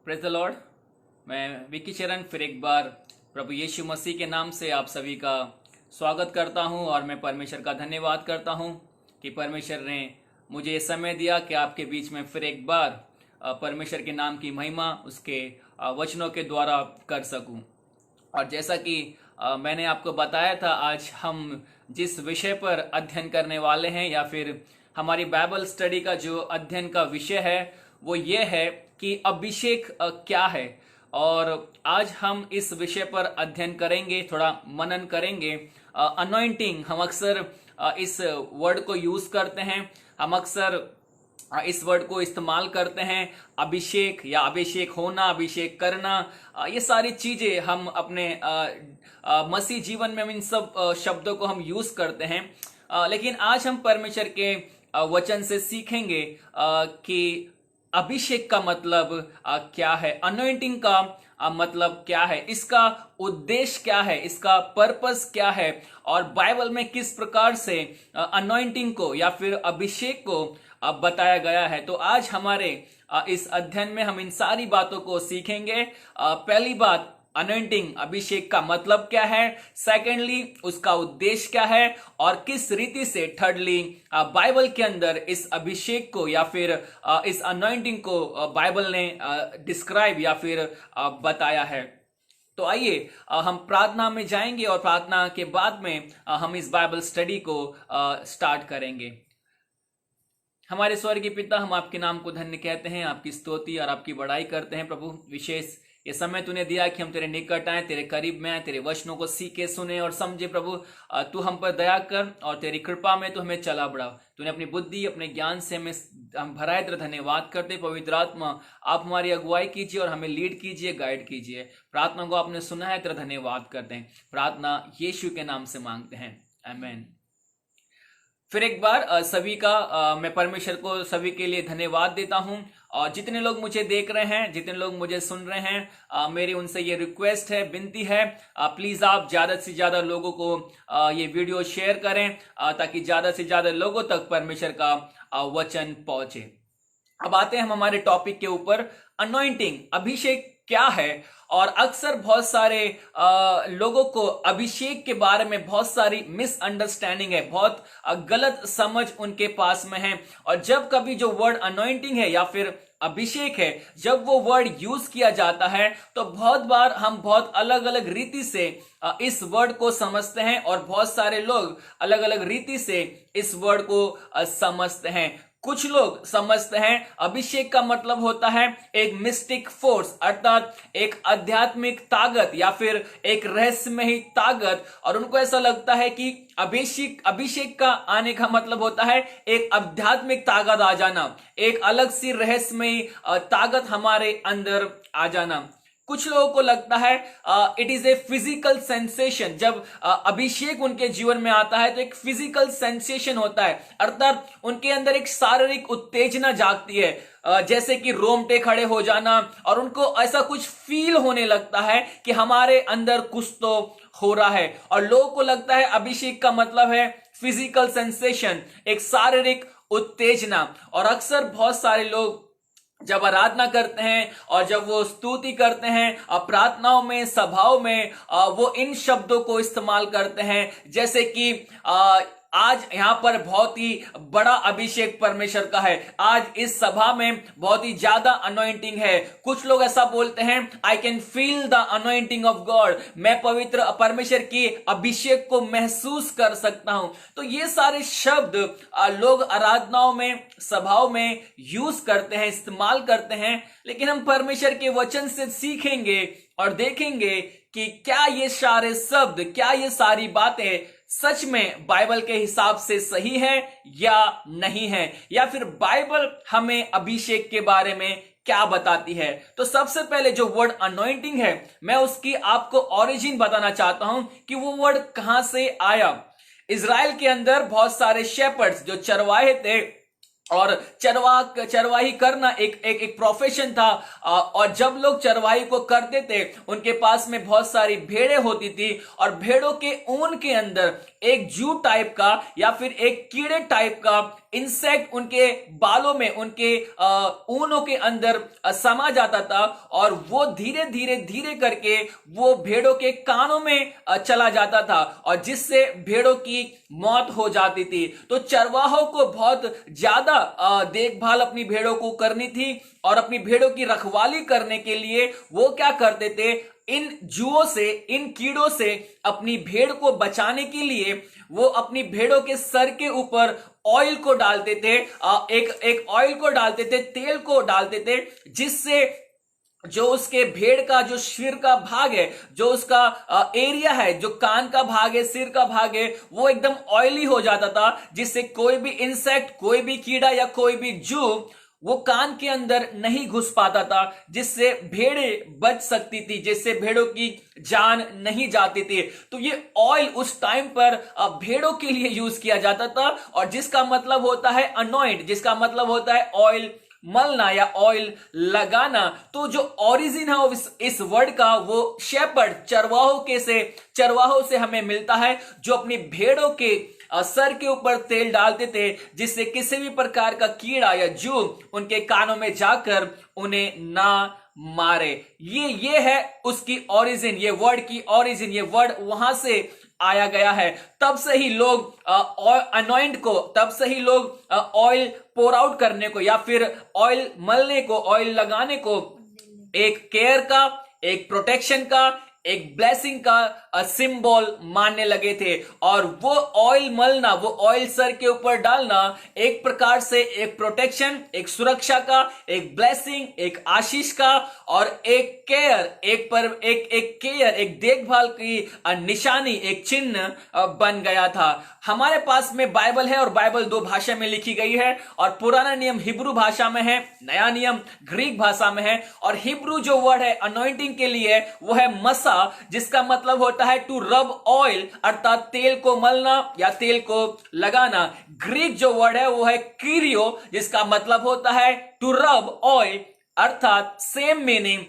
Praise the Lord. मैं विकी चरण फिर एक बार प्रभु यीशु मसीह के नाम से आप सभी का स्वागत करता हूं और मैं परमेश्वर का धन्यवाद करता हूं कि परमेश्वर ने मुझे ये समय दिया कि आपके बीच में फिर एक बार परमेश्वर के नाम की महिमा उसके वचनों के द्वारा कर सकूं। और जैसा कि मैंने आपको बताया था, आज हम जिस विषय पर अध्ययन करने वाले हैं या फिर हमारी बाइबल स्टडी का जो अध्ययन का विषय है वो ये है कि अभिषेक क्या है। और आज हम इस विषय पर अध्ययन करेंगे, थोड़ा मनन करेंगे। अनॉइंटिंग, हम अक्सर इस वर्ड को यूज करते हैं, हम अक्सर इस वर्ड को इस्तेमाल करते हैं। अभिषेक या अभिषेक होना, अभिषेक करना, ये सारी चीजें हम अपने मसीह जीवन में इन सब शब्दों को हम यूज करते हैं। लेकिन आज हम परमेश्वर के वचन से सीखेंगे कि अभिषेक का मतलब क्या है, अनॉइंटिंग का मतलब क्या है, इसका उद्देश्य क्या है, इसका पर्पस क्या है और बाइबल में किस प्रकार से अनॉइंटिंग को या फिर अभिषेक को बताया गया है। तो आज हमारे इस अध्ययन में हम इन सारी बातों को सीखेंगे। पहली बात, अनॉइंटिंग, अभिषेक का मतलब क्या है। सेकेंडली, उसका उद्देश्य क्या है और किस रीति से। थर्डली, बाइबल के अंदर इस अभिषेक को या फिर इस अनॉइंटिंग को बाइबल ने डिस्क्राइब या फिर बताया है। तो आइए हम प्रार्थना में जाएंगे और प्रार्थना के बाद में हम इस बाइबल स्टडी को स्टार्ट करेंगे। हमारे स्वर्गीय पिता, हम आपके नाम को धन्य कहते हैं, आपकी स्तुति और आपकी बड़ाई करते हैं। प्रभु, विशेष ये समय तूने दिया कि हम तेरे निकट आए, तेरे करीब में आए, तेरे वचनों को सीखे, सुने और समझे। प्रभु, तू हम पर दया कर और तेरी कृपा में तू हमें चला बढ़ा। तूने अपनी बुद्धि, अपने ज्ञान से हम भराए, तेरा धन्यवाद करते। पवित्र आत्मा, आप हमारी अगुवाई कीजिए और हमें लीड कीजिए, गाइड कीजिए। प्रार्थना को आपने सुना है, तेरा धन्यवाद करते हैं। प्रार्थना यीशु के नाम से मांगते हैं, आमीन। फिर एक बार सभी का मैं परमेश्वर को सभी के लिए धन्यवाद देता हूं। और जितने लोग मुझे देख रहे हैं, जितने लोग मुझे सुन रहे हैं, मेरी उनसे ये रिक्वेस्ट है, विनती है, प्लीज आप ज्यादा से ज्यादा लोगों को ये वीडियो शेयर करें ताकि ज्यादा से ज्यादा लोगों तक परमेश्वर का वचन पहुंचे। अब आते हैं हम हमारे टॉपिक के ऊपर। अनॉइंटिंग, अभिषेक क्या है। और अक्सर बहुत सारे लोगों को अभिषेक के बारे में बहुत सारी मिसअंडरस्टैंडिंग है, बहुत गलत समझ उनके पास में है। और जब कभी जो वर्ड अनॉइंटिंग है या फिर अभिषेक है, जब वो वर्ड यूज किया जाता है तो बहुत बार हम बहुत अलग अलग रीति से इस वर्ड को समझते हैं और बहुत सारे लोग अलग अलग रीति से इस वर्ड को समझते हैं। कुछ लोग समझते हैं अभिषेक का मतलब होता है एक मिस्टिक फोर्स, अर्थात एक आध्यात्मिक ताकत या फिर एक रहस्यमयी ताकत। और उनको ऐसा लगता है कि अभिषेक का आने का मतलब होता है एक आध्यात्मिक ताकत आ जाना, एक अलग सी रहस्यमयी ताकत हमारे अंदर आ जाना। कुछ लोगों को लगता है it is a physical sensation. जब अभिषेक उनके जीवन में आता है तो एक फिजिकल सेंसेशन होता है, अर्थात उनके अंदर एक शारीरिक उत्तेजना जागती है, जैसे कि रोंगटे खड़े हो जाना, और उनको ऐसा कुछ फील होने लगता है कि हमारे अंदर कुछ तो हो रहा है। और लोगों को लगता है अभिषेक का मतलब है फिजिकल सेंसेशन, एक शारीरिक उत्तेजना। और अक्सर बहुत सारे लोग जब आराधना करते हैं और जब वो स्तुति करते हैं प्रार्थनाओं में, सभाओं में, वो इन शब्दों को इस्तेमाल करते हैं, जैसे कि आज यहां पर बहुत ही बड़ा अभिषेक परमेश्वर का है, आज इस सभा में बहुत ही ज्यादा अनॉइंटिंग है। कुछ लोग ऐसा बोलते हैं, I can feel the anointing of God, मैं पवित्र परमेश्वर की अभिषेक को महसूस कर सकता हूं। तो ये सारे शब्द लोग आराधनाओं में, सभाओं में यूज करते हैं, इस्तेमाल करते हैं। लेकिन हम परमेश्वर के वचन से सीखेंगे और देखेंगे कि क्या ये सारे शब्द, क्या ये सारी बातें सच में बाइबल के हिसाब से सही है या नहीं है, या फिर बाइबल हमें अभिषेक के बारे में क्या बताती है। तो सबसे पहले जो वर्ड अनॉइंटिंग है, मैं उसकी आपको ओरिजिन बताना चाहता हूं कि वो वर्ड कहां से आया। इजराइल के अंदर बहुत सारे शेपर्ड्स जो चरवाहे थे, और चरवाही करना एक प्रोफेशन था। और जब लोग चरवाही को करते थे, उनके पास में बहुत सारी भेड़ें होती थी, और भेड़ों के ऊन के अंदर एक जू टाइप का या फिर एक कीड़े टाइप का इंसेक्ट उनके बालों में, उनके ऊनों के अंदर समा जाता था, और वो धीरे धीरे धीरे करके वो भेड़ों के कानों में चला जाता था, और जिससे भेड़ों की मौत हो जाती थी। तो चरवाहों को बहुत ज्यादा देखभाल अपनी भेड़ों को करनी थी, और अपनी भेड़ों की रखवाली करने के लिए वो क्या करते थे, इन जुओं से, इन कीड़ों से अपनी भेड़ को बचाने के लिए वो अपनी भेड़ों के सर के ऊपर ऑयल को डालते थे, एक ऑयल को डालते थे, तेल को डालते थे, जिससे जो उसके भेड़ का जो सिर का भाग है, जो उसका एरिया है, जो कान का भाग है, सिर का भाग है, वो एकदम ऑयली हो जाता था, जिससे कोई भी इंसेक्ट, कोई भी कीड़ा या कोई भी जू वो कान के अंदर नहीं घुस पाता था, जिससे भेड़ें बच सकती थी, जिससे भेड़ों की जान नहीं जाती थी। तो ये ऑयल उस टाइम पर भेड़ों के लिए यूज किया जाता था, और जिसका मतलब होता है अनॉइंट, जिसका मतलब होता है ऑयल मलना या ऑयल लगाना। तो जो ओरिजिन है इस वर्ड का, वो शेपर्ड, चरवाहों से हमें मिलता है, जो अपनी भेड़ों के सर के ऊपर तेल डालते थे, जिससे किसी भी प्रकार का कीड़ा या जू उनके कानों में जाकर उन्हें ना मारे। ये है उसकी ओरिजिन, ये वर्ड की ओरिजिन, ये वर्ड वहां से आया गया है। तब से ही लोग अनॉइंट को, तब से ही लोग ऑयल पोर आउट करने को या फिर ऑयल मलने को, ऑयल लगाने को एक केयर का, एक प्रोटेक्शन का, एक ब्लेसिंग का सिंबल मानने लगे थे। और वो ऑयल मलना, वो ऑयल सर के ऊपर डालना एक प्रकार से एक प्रोटेक्शन, एक सुरक्षा का, एक ब्लेसिंग, एक आशीष का, और एक केयर, एक देखभाल की निशानी, एक चिन्ह बन गया था। हमारे पास में बाइबल है, और बाइबल 2 भाषा में लिखी गई है, और पुराना नियम हिब्रू भाषा में है, नया नियम ग्रीक भाषा में है। और हिब्रू जो वर्ड है अनॉइंटिंग के लिए, वो है मसा, जिसका मतलब होता है टू रब ऑयल, अर्थात तेल को मलना या तेल को लगाना। ग्रीक जो वर्ड है वो है कीरियो, जिसका मतलब होता है टू रब ऑयल, अर्थात सेम मीनिंग,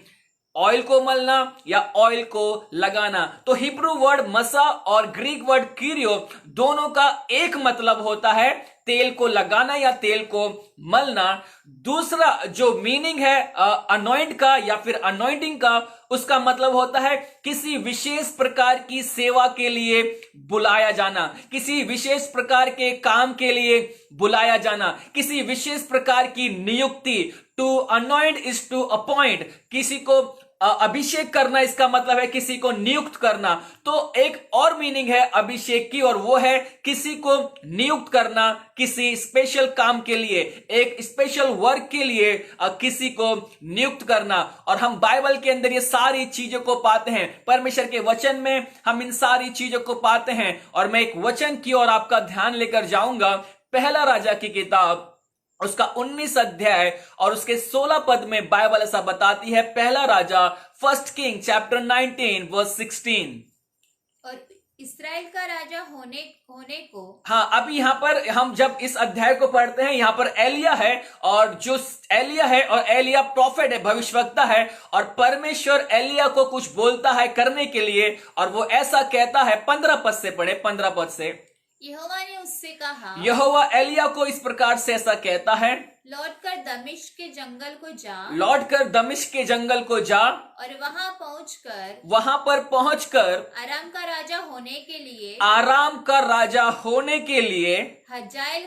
ऑयल को मलना या ऑयल को लगाना। तो हिब्रू वर्ड मसा और ग्रीक वर्ड कीरियो, दोनों का एक मतलब होता है तेल को लगाना या तेल को मलना। दूसरा जो मीनिंग है अनॉइंट का या फिर अनॉइंटिंग का, उसका मतलब होता है किसी विशेष प्रकार की सेवा के लिए बुलाया जाना, किसी विशेष प्रकार के काम के लिए बुलाया जाना, किसी विशेष प्रकार की नियुक्ति। To anoint is to appoint, किसी को अभिषेक करना, इसका मतलब है किसी को नियुक्त करना। तो एक और मीनिंग है अभिषेक की, और वो है किसी को नियुक्त करना, किसी स्पेशल काम के लिए, एक स्पेशल वर्क के लिए किसी को नियुक्त करना। और हम बाइबल के अंदर ये सारी चीजों को पाते हैं, परमेश्वर के वचन में हम इन सारी चीजों को पाते हैं। और मैं एक वचन की ओर आपका ध्यान लेकर जाऊंगा, पहला राजा की किताब उसका 19 अध्याय और उसके 16 पद में बाइबल ऐसा बताती है। पहला राजा, फर्स्ट किंग चैप्टर 19 वर्स 16। और इस्राएल का राजा होने को। हाँ, अभी यहाँ पर हम जब इस अध्याय को पढ़ते हैं, यहाँ पर एलिया है, और जो एलिया है, और एलिया प्रॉफिट है, भविष्यवक्ता है, और परमेश्वर एलिया को कुछ बोलता है करने के लिए, और वो ऐसा कहता है। 15 पद से पढ़े, 15 पद से। यहोवा ने उससे कहा, यहोवा एलिया को इस प्रकार से ऐसा कहता है, लौटकर दमिश्क के जंगल को जा, लौटकर दमिश्क के जंगल को जा, और वहां पर पहुंचकर आराम का राजा होने के लिए, आराम का राजा होने के लिए हजाएल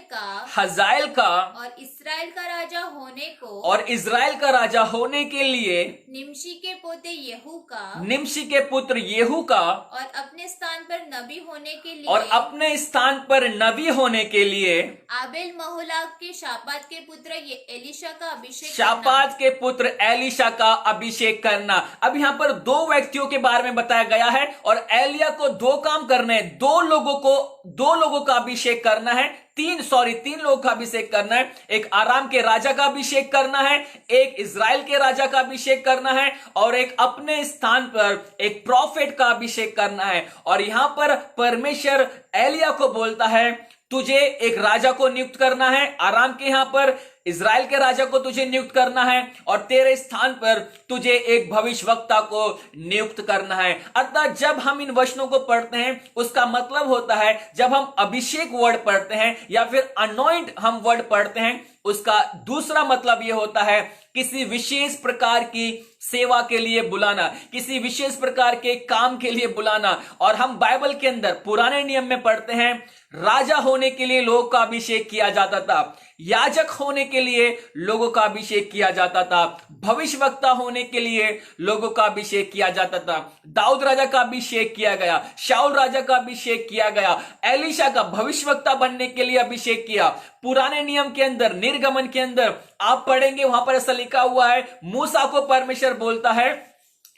का और इस्राएल का राजा होने को, और इजराइल का राजा होने के लिए निमशी के पोते येहू का, निमशी के पुत्र येहू का, और अपने स्थान पर नबी होने के लिए, और अपने स्थान पर नबी होने के लिए आबेल महोलाक के शापात के पुत्र एलीशा का अभिषेक शापात के पुत्र एलीशा का अभिषेक करना। अब यहाँ पर 2 व्यक्तियों के बारे में बताया गया है, और एलिया को 2 काम करने हैं। 2 लोगों का अभिषेक करना है, 3 लोगों का अभिषेक करना है। एक आराम के राजा का अभिषेक करना है, एक इजराइल के राजा का अभिषेक करना है, और एक अपने स्थान पर एक प्रॉफिट का अभिषेक करना है। और यहां पर परमेश्वर एलिया को बोलता है तुझे एक राजा को नियुक्त करना है, आराम के यहां पर इजराइल के राजा को तुझे नियुक्त करना है, और तेरे स्थान पर तुझे एक भविष्यवक्ता को नियुक्त करना है। अर्थात जब हम इन वचनों को पढ़ते हैं, उसका मतलब होता है जब हम अभिषेक वर्ड पढ़ते हैं या फिर अनॉइंट हम वर्ड पढ़ते हैं, उसका दूसरा मतलब यह होता है किसी विशेष प्रकार की सेवा के लिए बुलाना, किसी विशेष प्रकार के काम के लिए बुलाना। और हम बाइबल के अंदर पुराने नियम में पढ़ते हैं, राजा होने के लिए लोगों का अभिषेक किया जाता था, याजक होने के लिए लोगों का अभिषेक किया जाता था, भविष्यवक्ता होने के लिए लोगों का अभिषेक किया जाता था। दाऊद राजा का अभिषेक किया गया, शाऊल राजा का अभिषेक किया गया, एलीशा का भविष्यवक्ता बनने के लिए अभिषेक किया। पुराने नियम के अंदर, निर्गमन के अंदर आप पढ़ेंगे, वहां पर ऐसा लिखा हुआ है, मूसा को परमेश्वर बोलता है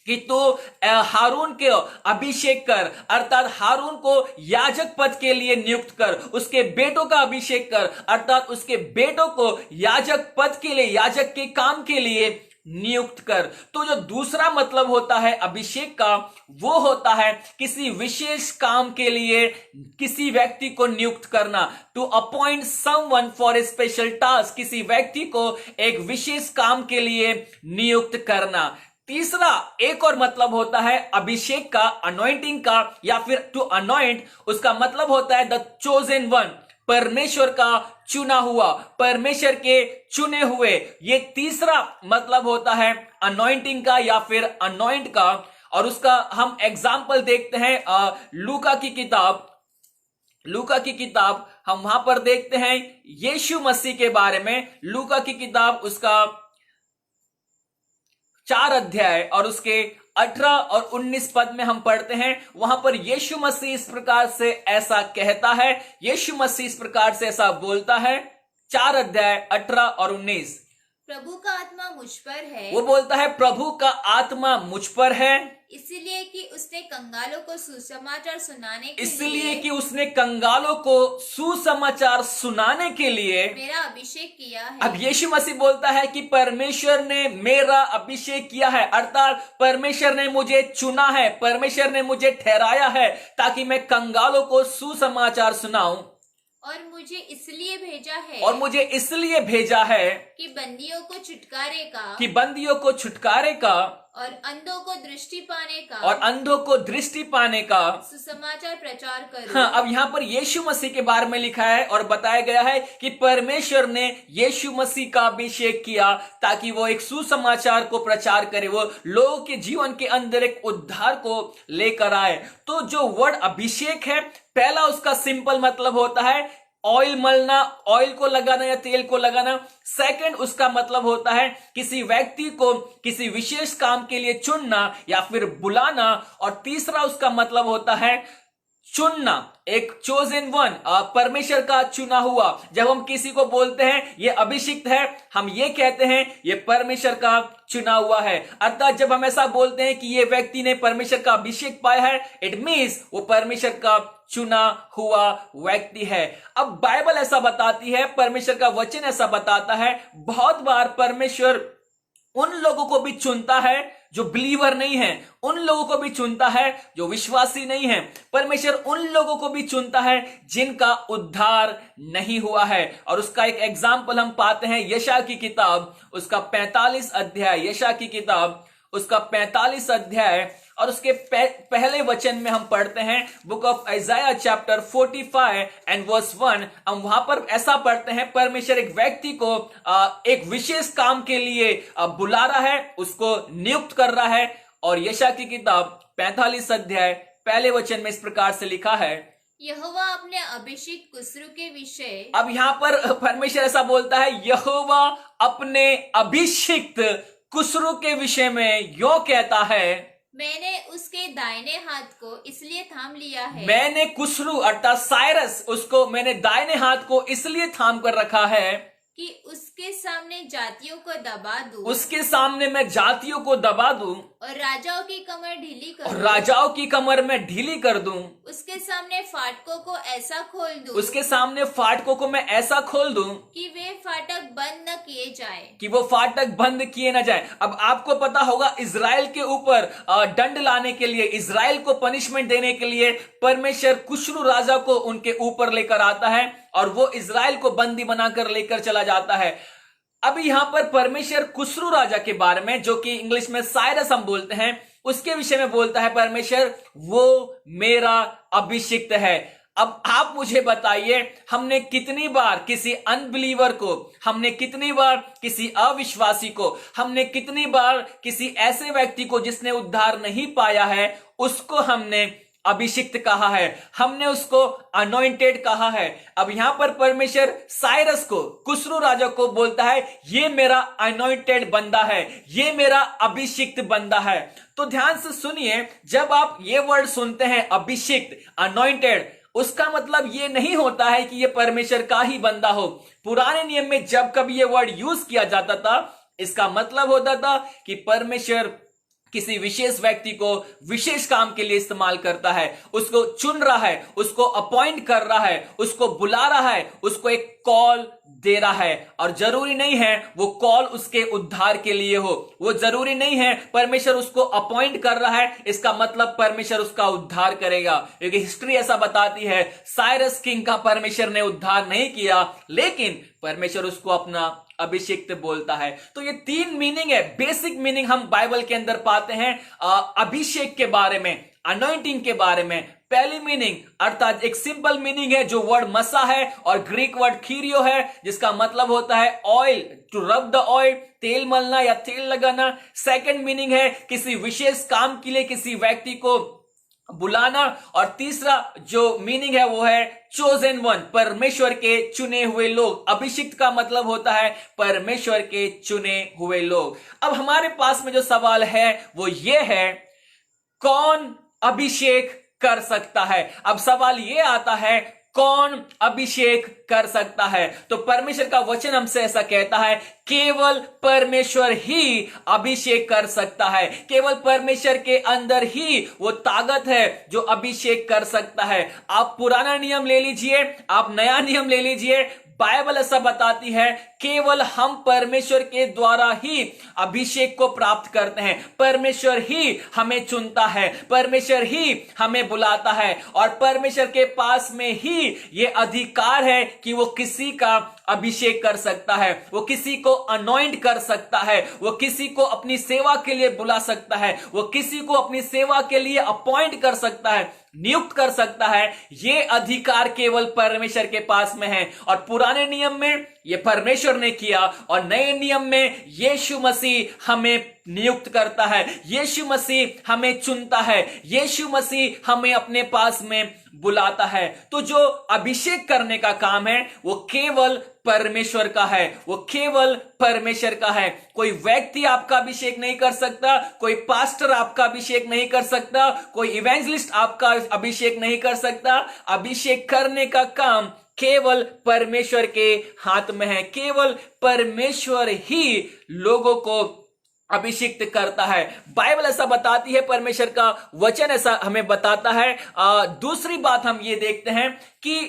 कि तू हारून के अभिषेक कर, अर्थात हारून को याजक पद के लिए नियुक्त कर, उसके बेटों का अभिषेक कर, अर्थात उसके बेटों को याजक पद के लिए, याजक के काम के लिए नियुक्त कर। तो जो दूसरा मतलब होता है अभिषेक का, वो होता है किसी विशेष काम के लिए किसी व्यक्ति को नियुक्त करना, to appoint someone for a special task, किसी व्यक्ति को एक विशेष काम के लिए नियुक्त करना। तीसरा एक और मतलब होता है अभिषेक का, अनॉइंटिंग का, या फिर टू अनॉइंट, उसका मतलब होता है द चोजन वन, परमेश्वर का चुना हुआ, परमेश्वर के चुने हुए। ये तीसरा मतलब होता है अनॉइंटिंग का या फिर अनॉइंट का। और उसका हम एग्जाम्पल देखते हैं लूका की किताब हम वहां पर देखते हैं यीशु मसीह के बारे में। लूका की किताब उसका 4 अध्याय और उसके 18 और 19 पद में हम पढ़ते हैं, वहां पर यीशु मसीह इस प्रकार से ऐसा कहता है, यीशु मसीह इस प्रकार से ऐसा बोलता है। 4 अध्याय 18 और 19, प्रभु का आत्मा मुझ पर है, वो बोलता है प्रभु का आत्मा मुझ पर है, इसलिए कि उसने कंगालों को सुसमाचार सुनाने के इसलिए लिए कि उसने कंगालों को सुसमाचार सुनाने के लिए मेरा अभिषेक किया है। अब यीशु मसीह बोलता है कि परमेश्वर ने मेरा अभिषेक किया है, अर्थात परमेश्वर ने मुझे चुना है, परमेश्वर ने मुझे ठहराया है ताकि मैं कंगालों को सुसमाचार सुनाऊं, और मुझे इसलिए भेजा है कि बंदियों को छुटकारे का और अंधों को दृष्टि पाने का सुसमाचार प्रचार करूं। हाँ, अब यहाँ पर यीशु मसीह के बारे में लिखा है और बताया गया है कि परमेश्वर ने यीशु मसीह का अभिषेक किया ताकि वो एक सुसमाचार को प्रचार करे, वो लोगों के जीवन के अंदर एक उद्धार को लेकर आए। तो जो वर्ड अभिषेक है, पहला उसका सिंपल मतलब होता है ऑयल मलना, ऑयल को लगाना या तेल को लगाना। सेकंड उसका मतलब होता है किसी व्यक्ति को किसी विशेष काम के लिए चुनना या फिर बुलाना। और तीसरा उसका मतलब होता है चुनना, एक चोजन वन, परमेश्वर का चुना हुआ। जब हम किसी को बोलते हैं ये अभिषिक्त है, हम ये कहते हैं ये परमेश्वर का चुना हुआ है। अर्थात जब हम ऐसा बोलते हैं कि ये व्यक्ति ने परमेश्वर का अभिषेक पाया है, इट मीन्स वो परमेश्वर का चुना हुआ व्यक्ति है। अब बाइबल ऐसा बताती है, परमेश्वर का वचन ऐसा बताता है, बहुत बार परमेश्वर उन लोगों को भी चुनता है जो बिलीवर नहीं है, उन लोगों को भी चुनता है जो विश्वासी नहीं है। परमेश्वर उन लोगों को भी चुनता है जिनका उद्धार नहीं हुआ है। और उसका एक एग्जाम्पल हम पाते हैं यशायाह की किताब उसका 45 अध्याय, यशायाह की किताब उसका 45 अध्याय और उसके पहले वचन में हम पढ़ते हैं book of Isaiah chapter 45 and verse 1। हम वहां पर ऐसा पढ़ते हैं, परमेश्वर एक व्यक्ति को एक विशेष काम के लिए बुला रहा है, उसको नियुक्त कर रहा है। और यशायाह की किताब 45 अध्याय पहले वचन में इस प्रकार से लिखा है, यहोवा अपने अभिषिक्त कुसरू के विषय। अब यहाँ पर परमेश्वर ऐसा बोलता है, यहोवा अपने अभिषिक्त कुसरू के विषय में यो कहता है, मैंने उसके दाहिने हाथ को इसलिए थाम लिया है। मैंने कुसरू अर्थात साइरस, उसको मैंने दाहिने हाथ को इसलिए थाम कर रखा है कि उसके सामने जातियों को दबा दूं उसके सामने मैं जातियों को दबा दूं और राजाओं की कमर ढीली कर और दूं। राजाओं की कमर मैं ढीली कर दूं। उसके सामने फाटकों को ऐसा खोल दूं उसके सामने फाटकों को मैं ऐसा खोल दूं कि वे फाटक बंद न किए जाए। कि वो फाटक बंद किए ना जाए। अब आपको पता होगा इजराइल के ऊपर दंड लाने के लिए, इजराइल को पनिशमेंट देने के लिए परमेश्वर कुशरू राजा को उनके ऊपर लेकर आता है और वो इजराइल को बंदी बनाकर लेकर चला जाता है। अब यहां पर परमेश्वर कुशरू राजा के बारे में, जो कि इंग्लिश में साइरस हम बोलते हैं, उसके विषय में बोलता है परमेश्वर, वो मेरा अभिषिक्त है। अब आप मुझे बताइए, हमने कितनी बार किसी अनबिलीवर को, हमने कितनी बार किसी अविश्वासी को, हमने कितनी बार किसी ऐसे व्यक्ति को जिसने उद्धार नहीं पाया है, उसको हमने अभिषिक्त कहा है, हमने उसको अनॉइंटेड कहा है। अब यहां पर परमेश्वर साइरस को, कुशरू राजा को बोलता है, ये मेरा अनॉइंटेड बंदा है, ये मेरा अभिषिक्त बंदा है। तो ध्यान से सुनिए, जब आप ये वर्ड सुनते हैं अभिषिक्त, अनॉइंटेड, उसका मतलब ये नहीं होता है कि ये परमेश्वर का ही बंदा हो। पुराने नियम में जब कभी ये वर्ड यूज किया जाता था, इसका मतलब होता था कि परमेश्वर किसी विशेष व्यक्ति को विशेष काम के लिए इस्तेमाल करता है, उसको चुन रहा है, उसको अपॉइंट कर रहा है, उसको बुला रहा है, उसको एक कॉल दे रहा है। और जरूरी नहीं है वो कॉल उसके उद्धार के लिए हो, वो जरूरी नहीं है परमेश्वर उसको अपॉइंट कर रहा है इसका मतलब परमेश्वर उसका उद्धार करेगा, क्योंकि हिस्ट्री ऐसा बताती है साइरस किंग का परमेश्वर ने उद्धार नहीं किया, लेकिन परमेश्वर उसको अपना अभिषिक्त बोलता है। तो ये तीन मीनिंग है, बेसिक मीनिंग हम बाइबल के अंदर पाते हैं अभिषेक के बारे में, अनॉइंटिंग के बारे में। पहली मीनिंग अर्थात एक सिंपल मीनिंग है जो वर्ड मसा है और ग्रीक वर्ड खीरियो है, जिसका मतलब होता है oil, to rub the oil, तेल मलना या तेल लगाना। सेकंड मीनिंग है किसी विशेष काम के लिए किसी व्यक्ति को बुलाना। और तीसरा जो मीनिंग है वो है चोजन वन, परमेश्वर के चुने हुए लोग। अभिषिक्त का मतलब होता है परमेश्वर के चुने हुए लोग। अब हमारे पास में जो सवाल है वो ये है, कौन अभिषेक कर सकता है? अब सवाल ये आता है, कौन अभिषेक कर सकता है? तो परमेश्वर का वचन हमसे ऐसा कहता है, केवल परमेश्वर ही अभिषेक कर सकता है, केवल परमेश्वर के अंदर ही वो ताकत है जो अभिषेक कर सकता है। आप पुराना नियम ले लीजिए, आप नया नियम ले लीजिए, बाइबल ऐसा बताती है केवल हम परमेश्वर के द्वारा ही अभिषेक को प्राप्त करते हैं, परमेश्वर ही हमें चुनता है, परमेश्वर ही हमें बुलाता है, और परमेश्वर के पास में ही ये अधिकार है कि वो किसी का अभिषेक कर सकता है, वो किसी को अनॉइंट कर सकता है, वो किसी को अपनी सेवा के लिए बुला सकता है, वो किसी को अपनी सेवा के लिए अपॉइंट कर सकता है, नियुक्त कर सकता है। ये अधिकार केवल परमेश्वर के पास में है। और पुराने नियम में ये परमेश्वर ने किया और नए नियम में यीशु मसीह हमें नियुक्त करता है, यीशु मसीह हमें चुनता है, यीशु मसीह हमें अपने पास में बुलाता है। तो जो अभिषेक करने का काम है वो केवल परमेश्वर का है, वो केवल परमेश्वर का है। कोई व्यक्ति आपका अभिषेक नहीं कर सकता, कोई पास्टर आपका अभिषेक नहीं कर सकता, कोई इवेंजलिस्ट आपका अभिषेक नहीं कर सकता। अभिषेक करने का काम केवल परमेश्वर के हाथ में है, केवल परमेश्वर ही लोगों को अभिषिक्त करता है। बाइबल ऐसा बताती है, परमेश्वर का वचन ऐसा हमें बताता है। दूसरी बात हम ये देखते हैं कि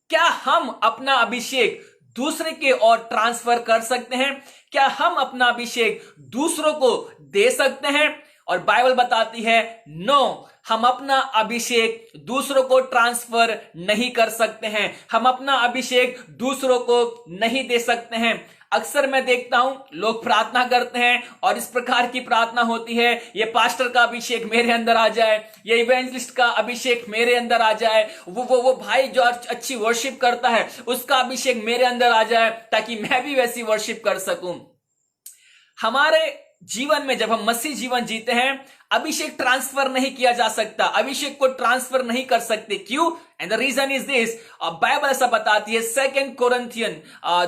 क्या हम अपना अभिषेक दूसरे के ओर ट्रांसफर कर सकते हैं? क्या हम अपना अभिषेक दूसरों को दे सकते हैं? और बाइबल बताती है नो, हम अपना अभिषेक दूसरों को ट्रांसफर नहीं कर सकते हैं, हम अपना अभिषेक दूसरों को नहीं दे सकते हैं। अक्सर मैं देखता हूं लोग प्रार्थना करते हैं और इस प्रकार की प्रार्थना होती है, ये पास्टर का अभिषेक मेरे अंदर आ जाए, ये इवेंजलिस्ट का अभिषेक मेरे अंदर आ जाए, वो भाई जो अच्छी वर्शिप करता है उसका अभिषेक मेरे अंदर आ जाए ताकि मैं भी वैसी वर्शिप कर सकूं। हमारे जीवन में जब हम मसीह जीवन जीते हैं, अभिषेक ट्रांसफर नहीं किया जा सकता, अभिषेक को ट्रांसफर नहीं कर सकते। क्यों? And the reason is this, Bible ऐसा बताती है, 2 कोरिन्थियन,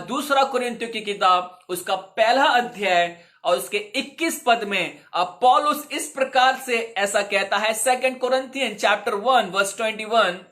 दूसरा कोरिन्थियों की किताब, उसका पहला अध्याय और उसके 21 पद में पौलुस इस प्रकार से ऐसा कहता है, 2 कोरिन्थियन चैप्टर 1 वर्स 21,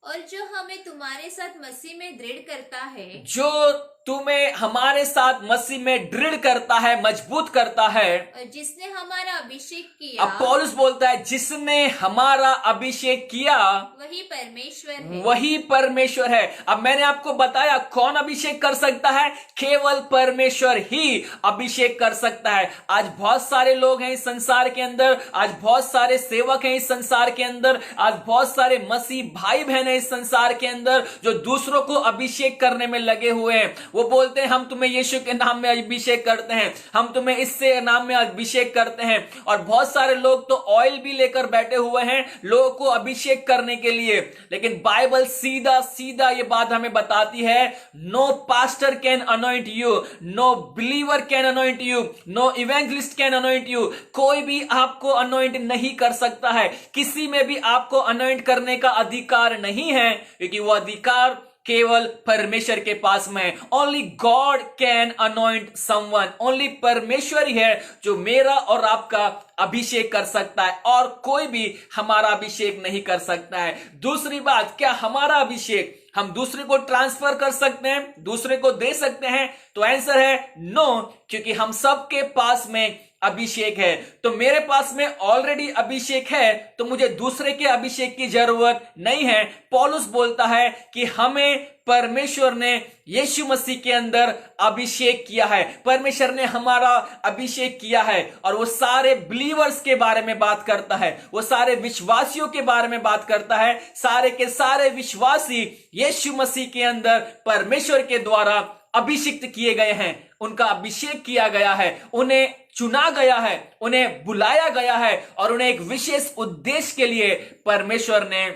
और जो हमें तुम्हारे साथ मसीह में दृढ़ करता है, जो तुम्हें हमारे साथ मसीह में दृढ़ करता है, मजबूत करता है। और जिसने हमारा अभिषेक किया अब पौलुस बोलता है जिसने हमारा अभिषेक किया वही परमेश्वर है। वही परमेश्वर है। अब मैंने आपको बताया कौन अभिषेक कर सकता है, केवल परमेश्वर ही अभिषेक कर सकता है। आज बहुत सारे लोग हैं इस संसार के अंदर, आज बहुत सारे सेवक हैं इस संसार के अंदर, आज बहुत सारे मसीह भाई बहन हैं इस संसार के अंदर जो दूसरों को अभिषेक करने में लगे हुए हैं। वो बोलते हैं हम तुम्हें यीशु के नाम में अभिषेक करते हैं, हम तुम्हें इससे नाम में अभिषेक करते हैं। और बहुत सारे लोग तो ऑयल भी लेकर बैठे हुए हैं लोगों को अभिषेक करने के लिए। लेकिन बाइबल सीधा सीधा ये बात हमें बताती है, no pastor can anoint you, no believer can anoint you, no evangelist can anoint you. कोई भी आपको अनॉइंट नहीं कर सकता है, किसी में भी आपको अनॉइंट करने का अधिकार नहीं है, क्योंकि वो अधिकार केवल परमेश्वर के पास में है। Only God can anoint someone. Only परमेश्वर ही है जो मेरा और आपका अभिषेक कर सकता है, और कोई भी हमारा अभिषेक नहीं कर सकता है। दूसरी बात, क्या हमारा अभिषेक हम दूसरे को ट्रांसफर कर सकते हैं, दूसरे को दे सकते हैं? तो आंसर है नो, क्योंकि हम सबके पास में अभिषेक है। तो मेरे पास में ऑलरेडी अभिषेक है, तो मुझे दूसरे के अभिषेक की जरूरत नहीं है। पौलुस बोलता है कि हमें परमेश्वर ने यीशु मसीह के अंदर अभिषेक किया है, परमेश्वर ने हमारा अभिषेक किया है। और वो सारे बिलीवर्स के बारे में बात करता है, वो सारे विश्वासियों के बारे में बात करता है। सारे के सारे विश्वासी यीशु मसीह के अंदर परमेश्वर के द्वारा अभिषिक्त किए गए हैं, उनका अभिषेक किया गया है, उन्हें चुना गया है, उन्हें बुलाया गया है, और उन्हें एक विशेष उद्देश्य के लिए परमेश्वर ने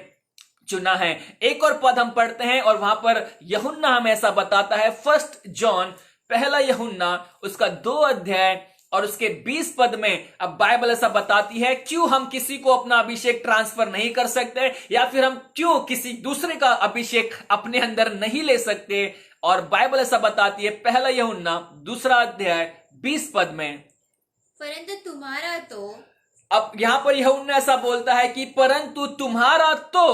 चुना है। एक और पद हम पढ़ते हैं और वहां पर यूहन्ना हमें ऐसा बताता है, 1 जॉन, पहला यूहन्ना उसका 2 अध्याय और उसके 20 पद में। अब बाइबल ऐसा बताती है क्यों हम किसी को अपना अभिषेक ट्रांसफर नहीं कर सकते, या फिर हम क्यों किसी दूसरे का अभिषेक अपने अंदर नहीं ले सकते। और बाइबल ऐसा बताती है, पहला यूहन्ना 2 अध्याय 20 पद में, परंतु तुम्हारा तो, अब यहां पर यूहन्ना ऐसा बोलता है कि परंतु तुम्हारा तो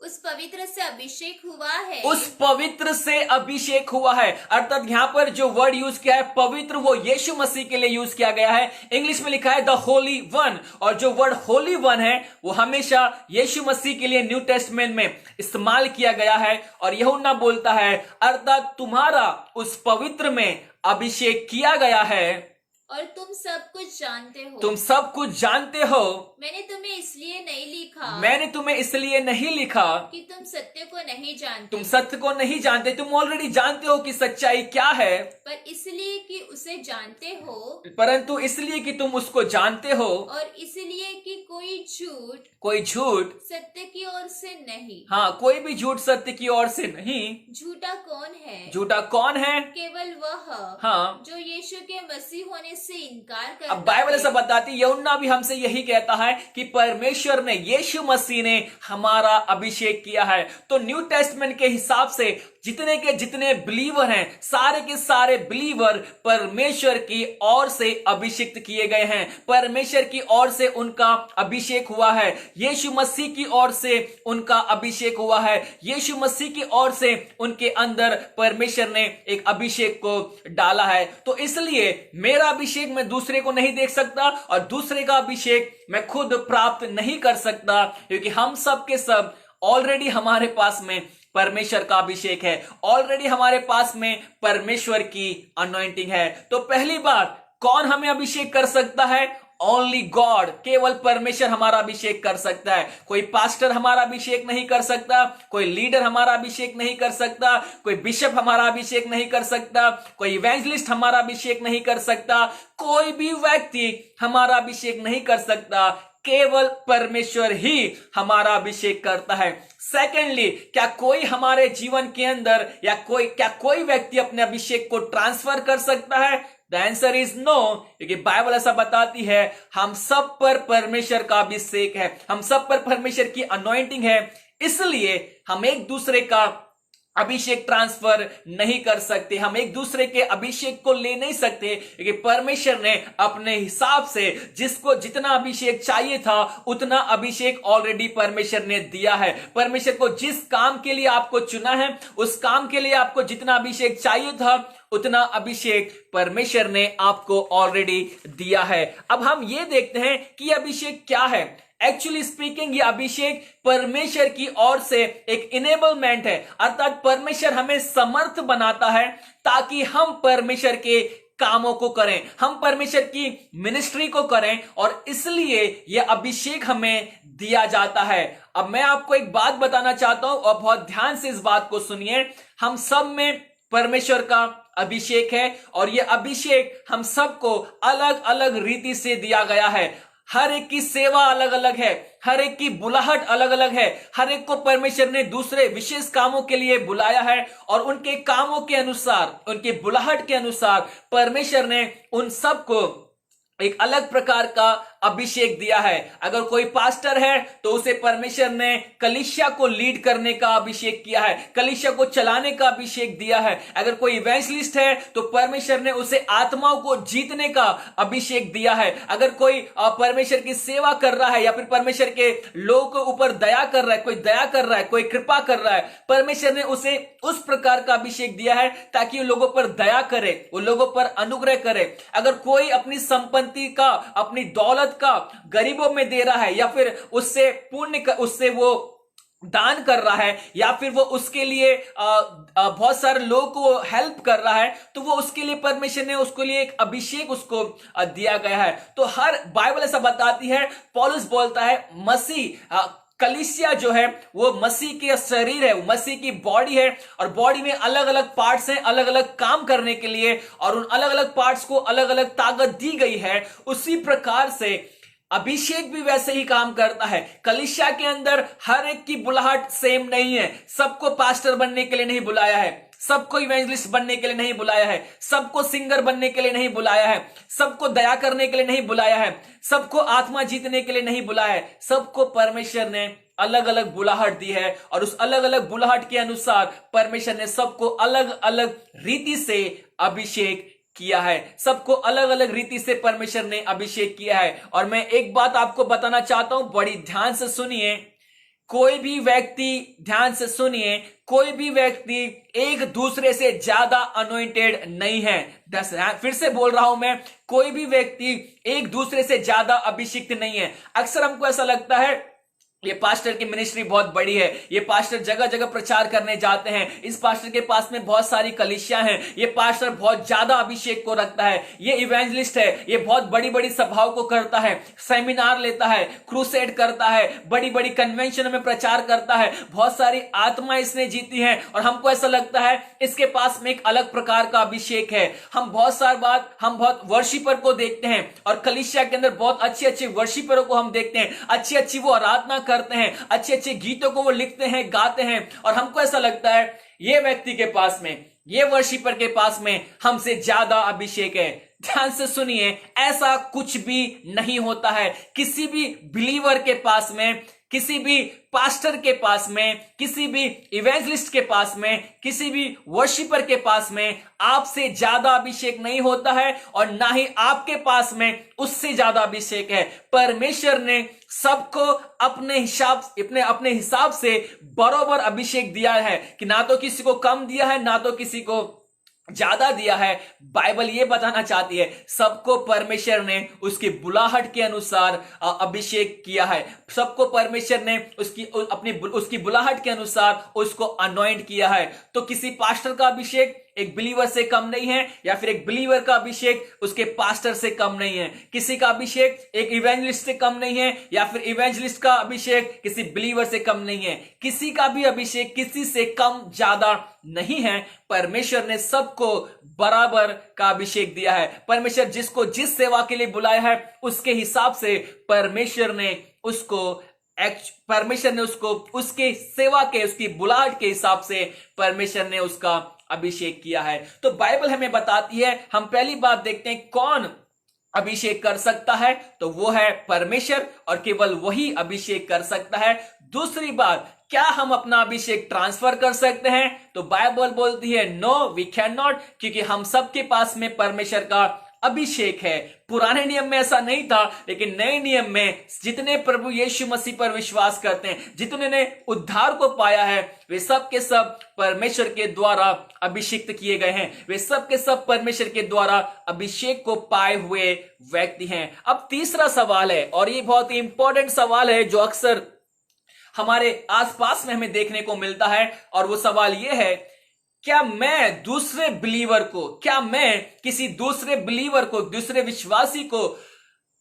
उस पवित्र से अभिषेक हुआ है, उस पवित्र से अभिषेक हुआ है। अर्थात यहां पर जो वर्ड यूज किया है पवित्र, वो यीशु मसीह के लिए यूज किया गया है। इंग्लिश में लिखा है द होली वन, और जो वर्ड होली वन है वो हमेशा यीशु मसीह के लिए न्यू टेस्टमेंट में इस्तेमाल किया गया है। और यूहन्ना बोलता है अर्थात तुम्हारा उस पवित्र में अभिषेक किया गया है, और तुम सब कुछ जानते हो। तुम सब कुछ जानते हो। मैंने तुम्हें इसलिए नहीं लिखा, मैंने तुम्हें इसलिए नहीं लिखा कि तुम सत्य को नहीं जानते, तुम सत्य को नहीं जानते, तुम ऑलरेडी जानते हो कि सच्चाई क्या है, पर इसलिए कि उसे जानते हो, परंतु इसलिए कि तुम उसको जानते हो, और इसलिए कि कोई झूठ सत्य की ओर से नहीं। हाँ, कोई भी झूठ सत्य की ओर से नहीं। झूठा कौन है? झूठा कौन है? केवल वह हाँ, जो यीशु के मसीह होने से इनकार करता अब बाइबल है। ऐसा बताती है, यूहन्ना भी हमसे यही कहता है कि परमेश्वर ने, यीशु मसीह ने हमारा अभिषेक किया है। तो न्यू टेस्टमेंट के हिसाब से जितने के जितने बिलीवर हैं, सारे के सारे बिलीवर परमेश्वर की ओर से अभिषिक्त किए गए हैं, परमेश्वर की ओर से उनका अभिषेक हुआ है, यीशु मसीह की ओर से उनका अभिषेक हुआ है, यीशु मसीह की ओर से उनके अंदर परमेश्वर ने एक अभिषेक को डाला है। तो इसलिए मेरा अभिषेक मैं दूसरे को नहीं देख सकता, और दूसरे का अभिषेक मैं खुद प्राप्त नहीं कर सकता, क्योंकि हम सब के सब ऑलरेडी हमारे पास में परमेश्वर का अभिषेक है, ऑलरेडी हमारे पास में परमेश्वर की अनॉइंटिंग है। तो पहली बात, कौन हमें अभिषेक कर सकता है? ओनली गॉड, केवल परमेश्वर हमारा अभिषेक कर सकता है। कोई पास्टर हमारा अभिषेक नहीं कर सकता, कोई लीडर हमारा अभिषेक नहीं कर सकता, कोई बिशप हमारा अभिषेक नहीं कर सकता, कोई इवेंजलिस्ट हमारा अभिषेक नहीं कर सकता, कोई भी व्यक्ति हमारा अभिषेक नहीं कर सकता, केवल परमेश्वर ही हमारा अभिषेक करता है। सेकेंडली, क्या कोई हमारे जीवन के अंदर या कोई व्यक्ति अपने अभिषेक को ट्रांसफर कर सकता है? द आंसर इज नो, क्योंकि बाइबल ऐसा बताती है हम सब पर परमेश्वर का अभिषेक है, हम सब पर परमेश्वर की अनॉइंटिंग है, इसलिए हम एक दूसरे का अभिषेक ट्रांसफर नहीं कर सकते, हम एक दूसरे के अभिषेक को ले नहीं सकते, क्योंकि परमेश्वर ने अपने हिसाब से जिसको जितना अभिषेक चाहिए था उतना अभिषेक ऑलरेडी परमेश्वर ने दिया है। परमेश्वर को जिस काम के लिए आपको चुना है, उस काम के लिए आपको जितना अभिषेक चाहिए था उतना अभिषेक परमेश्वर ने आपको ऑलरेडी दिया है। अब हम ये देखते हैं कि अभिषेक क्या है। एक्चुअली स्पीकिंग ये अभिषेक परमेश्वर की ओर से एक इनेबलमेंट है, अर्थात परमेश्वर हमें समर्थ बनाता है ताकि हम परमेश्वर के कामों को करें, हम परमेश्वर की मिनिस्ट्री को करें, और इसलिए यह अभिषेक हमें दिया जाता है। अब मैं आपको एक बात बताना चाहता हूं और बहुत ध्यान से इस बात को सुनिए। हम सब में परमेश्वर का अभिषेक है और यह अभिषेक हम सबको अलग अलग रीति से दिया गया है। हर एक की सेवा अलग अलग है, हर एक की बुलाहट अलग अलग है, हर एक को परमेश्वर ने दूसरे विशेष कामों के लिए बुलाया है और उनके कामों के अनुसार, उनके बुलाहट के अनुसार परमेश्वर ने उन सबको एक अलग प्रकार का अभिषेक दिया है। अगर कोई पास्टर है तो उसे परमेश्वर ने कलीसिया को लीड करने का अभिषेक किया है, कलीसिया को चलाने का अभिषेक दिया है। अगर कोई इवेंजलिस्ट है तो परमेश्वर ने उसे आत्माओं को जीतने का अभिषेक दिया है। अगर कोई परमेश्वर की सेवा कर रहा है या फिर परमेश्वर के लोगों के ऊपर दया कर रहा है, कोई दया कर रहा है, कोई कृपा कर रहा है, परमेश्वर ने उसे उस प्रकार का अभिषेक दिया है ताकि वो लोगों पर दया करे, वो लोगों पर अनुग्रह करे। अगर कोई अपनी संपत्ति का, अपनी दौलत का गरीबों में दे रहा है या फिर उससे उससे वो दान कर रहा है या फिर वो उसके लिए बहुत सारे लोगों को हेल्प कर रहा है, तो वो उसके लिए परमेश्वर ने उसके लिए एक अभिषेक उसको दिया गया है। तो हर बाइबल ऐसा बताती है, पौलुस बोलता है मसीह कलीसिया जो है वो मसीह के शरीर है, मसीह की बॉडी है और बॉडी में अलग अलग पार्ट्स हैं अलग अलग काम करने के लिए, और उन अलग अलग पार्ट्स को अलग अलग ताकत दी गई है। उसी प्रकार से अभिषेक भी वैसे ही काम करता है। कलीसिया के अंदर हर एक की बुलाहट सेम नहीं है, सबको पास्टर बनने के लिए नहीं बुलाया है, सबको इवेंजलिस्ट बनने के लिए नहीं बुलाया है, सबको सिंगर बनने के लिए नहीं बुलाया है, सबको दया करने के लिए नहीं बुलाया है, सबको आत्मा जीतने के लिए नहीं बुलाया है। सबको परमेश्वर ने अलग अलग बुलाहट दी है और उस अलग अलग बुलाहट के अनुसार परमेश्वर ने सबको अलग अलग रीति से अभिषेक किया है। सबको अलग अलग रीति से परमेश्वर ने अभिषेक किया है। और मैं एक बात आपको बताना चाहता हूं, बड़ी ध्यान से सुनिए। कोई भी व्यक्ति, ध्यान से सुनिए, कोई भी व्यक्ति एक दूसरे से ज्यादा अनॉइंटेड नहीं है। फिर से बोल रहा हूं मैं, कोई भी व्यक्ति एक दूसरे से ज्यादा अभिषिक्त नहीं है। अक्सर हमको ऐसा लगता है ये पास्टर की मिनिस्ट्री बहुत बड़ी है, ये पास्टर जगह जगह प्रचार करने जाते हैं, इस पास्टर के पास में बहुत सारी कलीसियां हैं, ये पास्टर बहुत ज्यादा अभिषेक को रखता है, ये इवेंजलिस्ट है, ये बहुत बड़ी बड़ी सभाओं को करता है, सेमिनार लेता है, क्रूसेड करता है, बड़ी बड़ी कन्वेंशन में प्रचार करता है, बहुत सारी आत्मा इसने जीती है और हमको ऐसा लगता है इसके पास में एक अलग प्रकार का अभिषेक है। हम बहुत वर्शिपर को देखते हैं और कलीसिया के अंदर बहुत अच्छे अच्छे वर्शिपरों को हम देखते हैं, अच्छी अच्छी वो आराधना करते हैं, अच्छे अच्छे गीतों को वो लिखते हैं, गाते हैं, और हमको ऐसा लगता है ये व्यक्ति के पास में, ये वर्शिपर के पास में हमसे ज्यादा अभिषेक है। ध्यान से सुनिए, ऐसा कुछ भी नहीं होता है। किसी भी बिलीवर के पास में, किसी भी पास्टर के पास में, किसी भी इवेंजलिस्ट के पास में, किसी भी वर्शिपर के पास में आपसे ज्यादा अभिषेक नहीं होता है और ना ही आपके पास में उससे ज्यादा अभिषेक है। परमेश्वर ने सबको अपने हिसाब से बराबर अभिषेक दिया है कि ना तो किसी को कम दिया है ना तो किसी को ज्यादा दिया है। बाइबल ये बताना चाहती है सबको परमेश्वर ने उसकी बुलाहट के अनुसार अभिषेक किया है, सबको परमेश्वर ने उसकी बुलाहट के अनुसार उसको अनॉइंट किया है। तो किसी पास्टर का अभिषेक एक बिलीवर से कम नहीं है या फिर एक बिलीवर का अभिषेक उसके पास्टर से कम नहीं है। किसी का अभिषेक एक इवेंजलिस्ट से कम नहीं है या फिर इवेंजलिस्ट का अभिषेक किसी बिलीवर से कम नहीं है। किसी का भी अभिषेक किसी से कम ज्यादा नहीं है। परमेश्वर ने सबको बराबर का अभिषेक दिया है। परमेश्वर जिसको जिस सेवा के लिए बुलाया है उसके हिसाब से परमेश्वर ने उसको उसके सेवा के, उसकी बुलाहट के हिसाब से परमेश्वर ने उसका अभिषेक किया है। तो बाइबल हमें बताती है, हम पहली बात देखते हैं कौन अभिषेक कर सकता है, तो वो है परमेश्वर और केवल वही अभिषेक कर सकता है। दूसरी बात, क्या हम अपना अभिषेक ट्रांसफर कर सकते हैं? तो बाइबल बोलती है नो वी कैन नॉट, क्योंकि हम सबके पास में परमेश्वर का अभिषेक है। पुराने नियम में ऐसा नहीं था, लेकिन नए नियम में जितने प्रभु यीशु मसीह पर विश्वास करते हैं, जितने ने उद्धार को पाया है, वे सब के सब परमेश्वर के द्वारा अभिषिक्त किए गए हैं। वे सब के सब परमेश्वर के द्वारा अभिषेक को पाए हुए व्यक्ति हैं। अब तीसरा सवाल है, और ये बहुत ही इंपॉर्टेंट सवाल है जो अक्सर हमारे आसपास में हमें देखने को मिलता है, और वो सवाल ये है, क्या मैं किसी दूसरे बिलीवर को, दूसरे विश्वासी को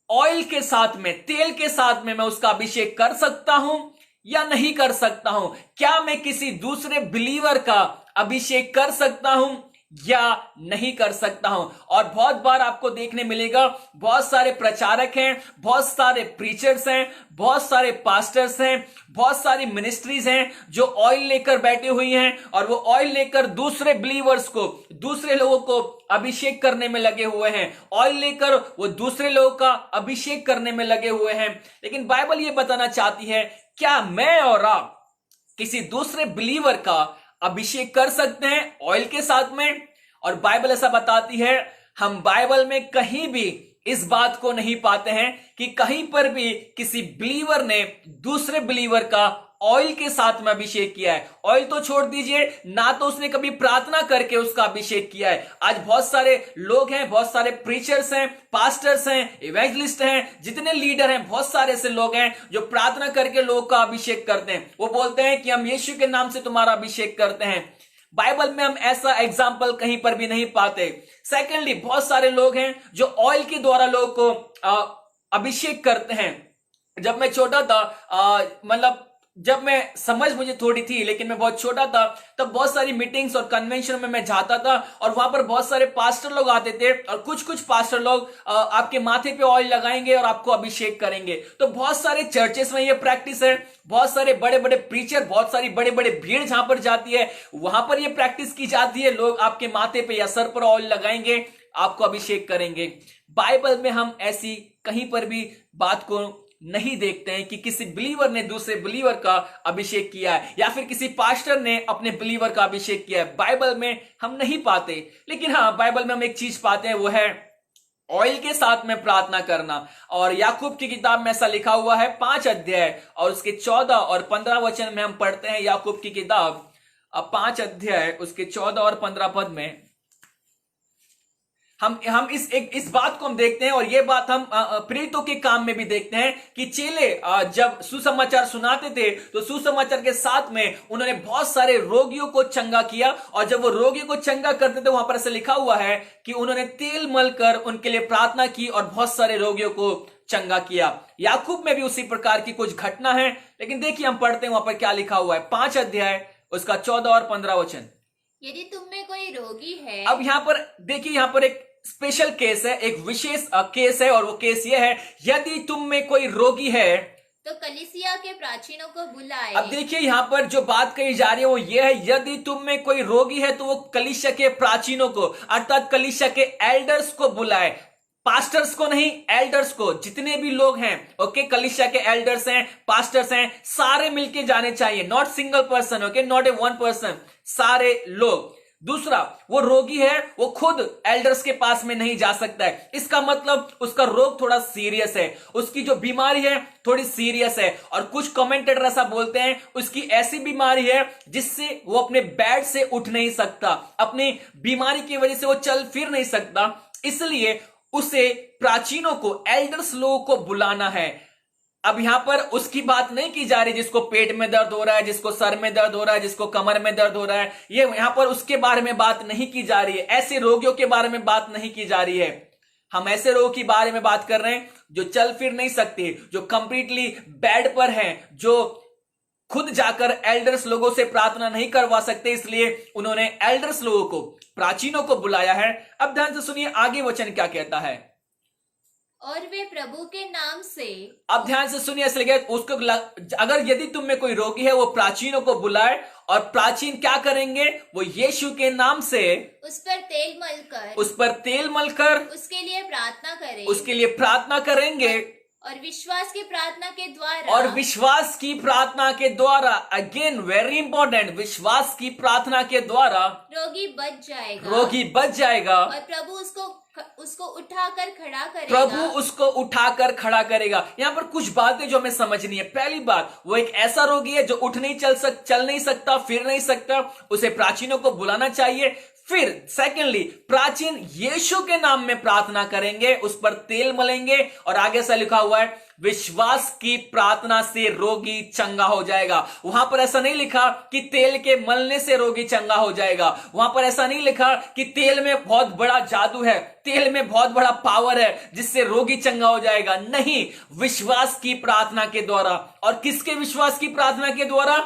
ऑयल के साथ में, तेल के साथ में मैं उसका अभिषेक कर सकता हूं या नहीं कर सकता हूं? क्या मैं किसी दूसरे बिलीवर का अभिषेक कर सकता हूं या नहीं कर सकता हूं? और बहुत बार आपको देखने मिलेगा, बहुत सारे प्रचारक हैं, बहुत सारे प्रीचर्स हैं, बहुत सारे पास्टर्स हैं, बहुत सारी मिनिस्ट्रीज हैं जो ऑयल लेकर बैठे हुई हैं, और वो ऑयल लेकर दूसरे बिलीवर्स को, दूसरे लोगों को अभिषेक करने में लगे हुए हैं। ऑयल लेकर वो दूसरे लोगों का अभिषेक करने में लगे हुए हैं। लेकिन बाइबल ये बताना चाहती है, क्या मैं और आप किसी दूसरे बिलीवर का अभिषेक कर सकते हैं ऑयल के साथ में? और बाइबल ऐसा बताती है, हम बाइबल में कहीं भी इस बात को नहीं पाते हैं कि कहीं पर भी किसी बिलीवर ने दूसरे बिलीवर का ऑयल के साथ में अभिषेक किया है। ऑयल तो छोड़ दीजिए, ना तो उसने कभी प्रार्थना करके उसका अभिषेक किया है। आज बहुत सारे लोग हैं, बहुत सारे प्रीचर्स हैं, पास्टर्स हैं, इवेंजलिस्ट हैं, जितने लीडर हैं, बहुत सारे ऐसे लोग हैं जो प्रार्थना करके लोगों का अभिषेक करते हैं। वो बोलते हैं कि हम यीशु के नाम से तुम्हारा अभिषेक करते हैं। बाइबल में हम ऐसा एग्जाम्पल कहीं पर भी नहीं पाते। सेकेंडली, बहुत सारे लोग हैं जो ऑयल के द्वारा लोगों को अभिषेक करते हैं। जब मैं छोटा था, मतलब जब मैं समझ मुझे थोड़ी थी, लेकिन मैं बहुत छोटा था, तब बहुत सारी मीटिंग्स और कन्वेंशन में मैं जाता था, और वहां पर बहुत सारे पास्टर लोग आते थे, और कुछ कुछ पास्टर लोग आपके माथे पे ऑयल लगाएंगे और आपको अभिषेक करेंगे। तो बहुत सारे चर्चेस में ये प्रैक्टिस है, बहुत सारे बड़े बड़े प्रीचर, बहुत सारी बड़े बड़े भीड़ जहां पर जाती है, वहां पर ये प्रैक्टिस की जाती है। लोग आपके माथे पे या सर पर ऑयल लगाएंगे, आपको अभिषेक करेंगे। बाइबल में हम ऐसी कहीं पर भी बात को नहीं देखते हैं कि किसी बिलीवर ने दूसरे बिलीवर का अभिषेक किया है, या फिर किसी पास्टर ने अपने बिलीवर का अभिषेक किया है। बाइबल में हम नहीं पाते। लेकिन हाँ, बाइबल में हम एक चीज पाते हैं, वो है ऑयल के साथ में प्रार्थना करना। और याकूब की किताब में ऐसा लिखा हुआ है, 5 अध्याय और उसके 14 और 15 वचन में हम पढ़ते हैं। याकूब की किताब 5 अध्याय उसके 14 और 15 पद में हम इस बात को हम देखते हैं, और ये बात हम प्रेरितों के काम में भी देखते हैं कि चेले जब सुसमाचार सुनाते थे, तो सुसमाचार के साथ में उन्होंने बहुत सारे रोगियों को चंगा किया। और जब वो रोगियों को चंगा करते थे, वहां पर ऐसे लिखा हुआ है कि उन्होंने तेल मलकर उनके लिए प्रार्थना की और बहुत सारे रोगियों को चंगा किया। याकूब में भी उसी प्रकार की कुछ घटना है। लेकिन देखिए, हम पढ़ते हैं वहां पर क्या लिखा हुआ है, 5 अध्याय उसका 14 और 15 वचन। यदि तुम में कोई रोगी है। अब यहां पर देखिए, यहां पर एक स्पेशल केस है, एक विशेष केस है, और वो केस ये है, यदि तुम में कोई रोगी है तो कलीसिया के प्राचीनों को बुलाए। अब देखिए, यहां पर जो बात कही जा रही है वो ये है, यदि तुम में कोई रोगी है तो वो कलीसिया के प्राचीनों को, अर्थात कलीसिया के एल्डर्स को बुलाए। पास्टर्स को नहीं, एल्डर्स को। जितने भी लोग हैं, ओके, कलीसिया के एल्डर्स हैं, पास्टर्स हैं, सारे मिलके जाने चाहिए। Not single person, okay, not a one person, सारे लोग। दूसरा, वो रोगी है, वो खुद एल्डर्स के पास में नहीं जा सकता है। इसका मतलब उसका रोग थोड़ा सीरियस है, उसकी जो बीमारी है थोड़ी सीरियस है। और कुछ कमेंटेटर ऐसा बोलते हैं, उसकी ऐसी बीमारी है जिससे वो अपने बेड से उठ नहीं सकता, अपनी बीमारी की वजह से वो चल फिर नहीं सकता। इसलिए उसे प्राचीनों को, एल्डर्स लोगों को बुलाना है। अब यहां पर उसकी बात नहीं की जा रही जिसको पेट में दर्द हो रहा है, जिसको सर में दर्द हो रहा है, जिसको कमर में दर्द हो रहा है। ये यहां पर उसके बारे में बात नहीं की जा रही है, ऐसे रोगियों के बारे में बात नहीं की जा रही है। हम ऐसे रोग के बारे में बात कर रहे हैं जो चल फिर नहीं सकते, जो कंप्लीटली बेड पर हैं, जो खुद जाकर एल्डर्स लोगों से प्रार्थना नहीं करवा सकते। इसलिए उन्होंने एल्डर्स लोगों को, प्राचीनों को बुलाया है। अब ध्यान से सुनिए आगे वचन क्या कहता है। और वे प्रभु के नाम से, अब ध्यान से सुनिए, इसलिए उसको अगर यदि तुम में कोई रोगी है, वो प्राचीनों को बुलाए, और प्राचीन क्या करेंगे, वो यीशु के नाम से उस पर तेल मलकर उसके लिए उसके लिए प्रार्थना करें, उसके लिए प्रार्थना करेंगे। और विश्वास की प्रार्थना के द्वारा और विश्वास की प्रार्थना के द्वारा, अगेन वेरी इंपॉर्टेंट, विश्वास की प्रार्थना के द्वारा रोगी बच जाएगा। रोगी बच जाएगा और प्रभु उसको उठाकर खड़ा करेगा। प्रभु उसको उठाकर खड़ा करेगा। यहां पर कुछ बातें जो हमें समझनी है। पहली बात, वो एक ऐसा रोगी है जो उठ नहीं चल नहीं सकता, फिर नहीं सकता, उसे प्राचीनों को बुलाना चाहिए। फिर सेकेंडली, प्राचीन यीशु के नाम में प्रार्थना करेंगे, उस पर तेल मलेंगे, और आगे से लिखा हुआ है विश्वास की प्रार्थना से रोगी चंगा हो जाएगा। वहां पर ऐसा नहीं लिखा कि तेल के मलने से रोगी चंगा हो जाएगा। वहां पर ऐसा नहीं लिखा कि तेल में बहुत बड़ा जादू है, तेल में बहुत बड़ा पावर है जिससे रोगी चंगा हो जाएगा। नहीं, विश्वास की प्रार्थना के द्वारा। और किसके विश्वास की प्रार्थना के द्वारा?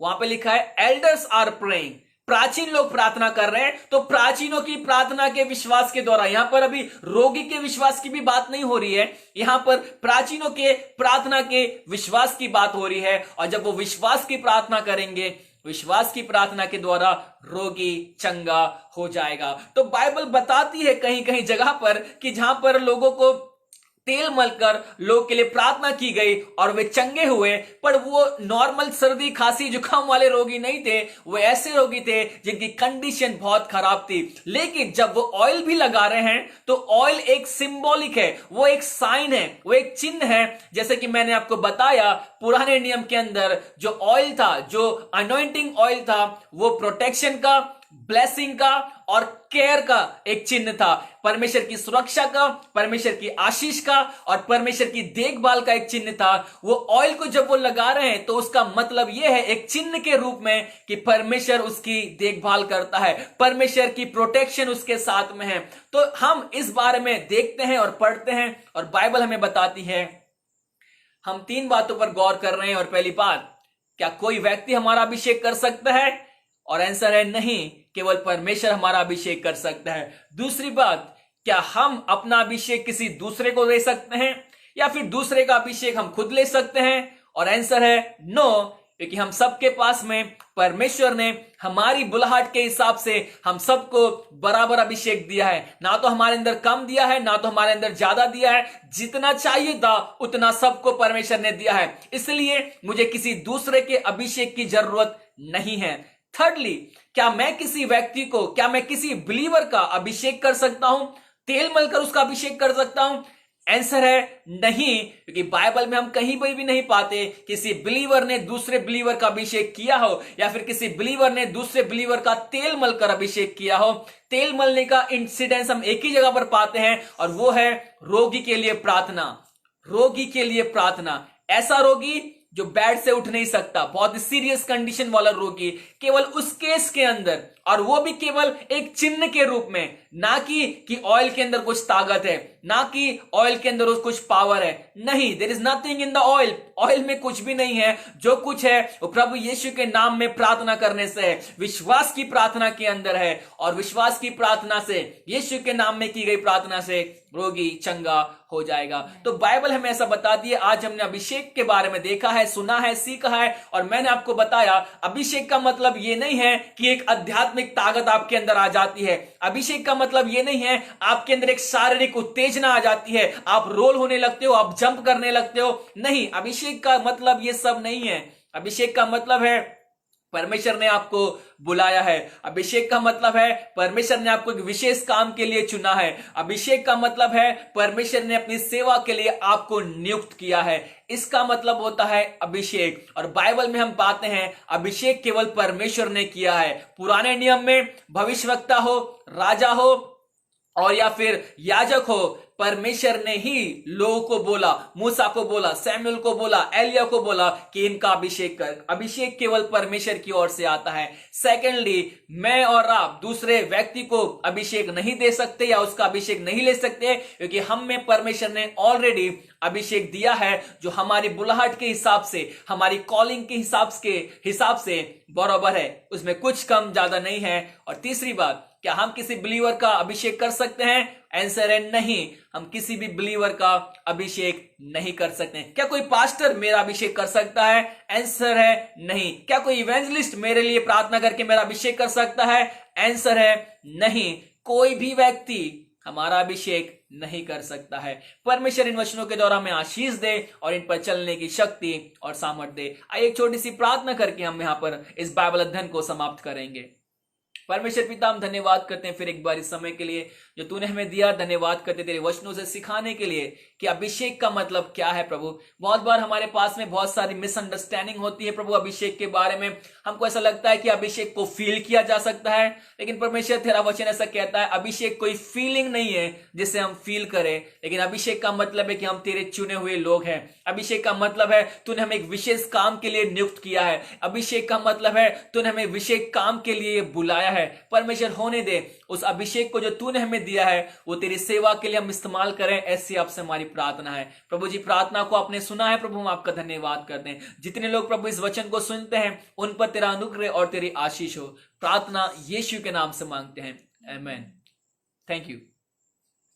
वहां पे लिखा है एल्डर्स आर प्रेइंग, प्राचीन लोग प्रार्थना कर रहे हैं, तो प्राचीनों की प्रार्थना के विश्वास के द्वारा। यहां पर अभी रोगी के विश्वास की भी बात नहीं हो रही है, यहां पर प्राचीनों के प्रार्थना के विश्वास की बात हो रही है। और जब वो विश्वास की प्रार्थना करेंगे, विश्वास की प्रार्थना के द्वारा रोगी चंगा हो जाएगा। तो बाइबल बताती है कहीं कहीं जगह पर कि जहां पर लोगों को तेल मलकर लोग के लिए प्रार्थना की गई और वे चंगे हुए, पर वो नॉर्मल सर्दी खांसी जुकाम वाले रोगी नहीं थे, वो ऐसे रोगी थे जिनकी कंडीशन बहुत खराब थी। लेकिन जब वो ऑयल भी लगा रहे हैं तो ऑयल एक सिंबॉलिक है, वो एक साइन है, वो एक चिन्ह है। जैसे कि मैंने आपको बताया, पुराने नियम के अंदर जो ऑयल था, जो अनॉइंटिंग ऑयल था, वो प्रोटेक्शन का, ब्लेसिंग का और केयर का एक चिन्ह था। परमेश्वर की सुरक्षा का, परमेश्वर की आशीष का और परमेश्वर की देखभाल का एक चिन्ह था। वो ऑयल को जब वो लगा रहे हैं तो उसका मतलब यह है एक चिन्ह के रूप में कि परमेश्वर उसकी देखभाल करता है, परमेश्वर की प्रोटेक्शन उसके साथ में है। तो हम इस बारे में देखते हैं और पढ़ते हैं और बाइबल हमें बताती है। हम 3 बातों पर गौर कर रहे हैं। और पहली बात, क्या कोई व्यक्ति हमारा अभिषेक कर सकता है? और आंसर है नहीं, केवल परमेश्वर हमारा अभिषेक कर सकता है। दूसरी बात, क्या हम अपना अभिषेक किसी दूसरे को दे सकते हैं या फिर दूसरे का अभिषेक हम खुद ले सकते हैं? और आंसर है नो, क्योंकि हम सबके पास में परमेश्वर ने हमारी बुलाहट के हिसाब से हम सबको बराबर अभिषेक दिया है। ना तो हमारे अंदर कम दिया है, ना तो हमारे अंदर ज्यादा दिया है, जितना चाहिए था उतना सबको परमेश्वर ने दिया है। इसलिए मुझे किसी दूसरे के अभिषेक की जरूरत नहीं है। थर्डली, क्या मैं किसी व्यक्ति को, क्या मैं किसी बिलीवर का अभिषेक कर सकता हूं, तेल मलकर उसका अभिषेक कर सकता हूं? आंसर है नहीं, क्योंकि बाइबल में हम कहीं पर भी नहीं पाते किसी बिलीवर ने दूसरे बिलीवर का अभिषेक किया हो या फिर किसी बिलीवर ने दूसरे बिलीवर का तेल मलकर अभिषेक किया हो। तेल मलने का इंसिडेंस हम एक ही जगह पर पाते हैं और वो है रोगी के लिए प्रार्थना। रोगी के लिए प्रार्थना, ऐसा रोगी जो बेड से उठ नहीं सकता, बहुत सीरियस कंडीशन वाला रोगी, केवल उस केस के अंदर, और वो भी केवल एक चिन्ह के रूप में, ना कि ऑयल के अंदर कुछ ताकत है, ना कि ऑयल के अंदर कुछ पावर है। नहीं, there is nothing in the oil, oil में कुछ भी नहीं है। जो कुछ है वो प्रभु यीशु के नाम में प्रार्थना करने से है, विश्वास की प्रार्थना के अंदर है। और विश्वास की प्रार्थना से, यीशु के नाम में की गई प्रार्थना से रोगी चंगा हो जाएगा। तो बाइबल हमें ऐसा बताती है। आज हमने अभिषेक के बारे में देखा है, सुना है, सीखा है, और मैंने आपको बताया अभिषेक का मतलब ये नहीं है कि एक आध्यात्मिक ताकत आपके अंदर आ जाती है। अभिषेक का मतलब ये नहीं है आपके अंदर एक शारीरिक उत्तेजना आ जाती है, आप रोल होने लगते हो, आप जंप करने लगते हो। नहीं, अभिषेक का मतलब ये सब नहीं है। अभिषेक का मतलब है परमेश्वर ने आपको बुलाया है। अभिषेक का मतलब है परमेश्वर ने आपको एक विशेष काम के लिए चुना है। अभिषेक का मतलब है परमेश्वर ने अपनी सेवा के लिए आपको नियुक्त किया है। इसका मतलब होता है अभिषेक। और बाइबल में हम पाते हैं अभिषेक केवल परमेश्वर ने किया है। पुराने नियम में भविष्यवक्ता हो, राजा हो और या फिर याजक हो, परमेश्वर ने ही लोगों को बोला, मूसा को बोला, सैमुअल को बोला, एलिया को बोला कि इनका अभिषेक कर। अभिषेक केवल परमेश्वर की ओर से आता है। सेकेंडली, मैं और आप दूसरे व्यक्ति को अभिषेक नहीं दे सकते या उसका अभिषेक नहीं ले सकते, क्योंकि हम में परमेश्वर ने ऑलरेडी अभिषेक दिया है जो हमारी बुलाहट के हिसाब से, हमारी कॉलिंग के हिसाब से बराबर है, उसमें कुछ कम ज्यादा नहीं है। और तीसरी बात, क्या हम किसी बिलीवर का अभिषेक कर सकते हैं? आंसर है नहीं, हम किसी भी बिलीवर का अभिषेक नहीं कर सकते। क्या कोई पास्टर मेरा अभिषेक कर सकता है? आंसर है नहीं। क्या कोई इवेंजलिस्ट मेरे लिए प्रार्थना करके मेरा अभिषेक कर सकता है? आंसर है नहीं। कोई भी व्यक्ति हमारा अभिषेक नहीं कर सकता है। परमेश्वर इन वचनों के द्वारा हमें आशीष दे और इन पर चलने की शक्ति और सामर्थ्य दे। आइए एक छोटी सी प्रार्थना करके हम यहाँ पर इस बाइबल अध्ययन को समाप्त करेंगे। परमेश्वर पिता, हम धन्यवाद करते हैं फिर एक बार इस समय के लिए जो तूने हमें दिया। धन्यवाद करते तेरे वचनों से सिखाने के लिए कि अभिषेक का मतलब क्या है। प्रभु, बहुत बार हमारे पास में बहुत सारी मिसअंडरस्टैंडिंग होती है प्रभु अभिषेक के बारे में। हमको ऐसा लगता है कि अभिषेक को फील किया जा सकता है, लेकिन परमेश्वर तेरा वचन ऐसा कहता है अभिषेक कोई फीलिंग नहीं है जिसे हम फील करें, लेकिन अभिषेक का मतलब है कि हम तेरे चुने हुए लोग हैं। अभिषेक का मतलब है तूने हमें एक विशेष काम के लिए नियुक्त किया है। अभिषेक का मतलब है तूने हमें विशेष काम के लिए बुलाया है। परमेश्वर, होने दे उस अभिषेक को जो तूने हमें दिया है वो तेरी सेवा के लिए हम इस्तेमाल करें, ऐसी आपसे हमारी प्रार्थना है। प्रभु जी, प्रार्थना को आपने सुना है प्रभु, हम आपका धन्यवाद करते हैं। जितने लोग प्रभु इस वचन को सुनते हैं उन पर तेरा अनुग्रह और तेरी आशीष हो। प्रार्थना यीशु के नाम से मांगते हैं, आमीन। Thank you.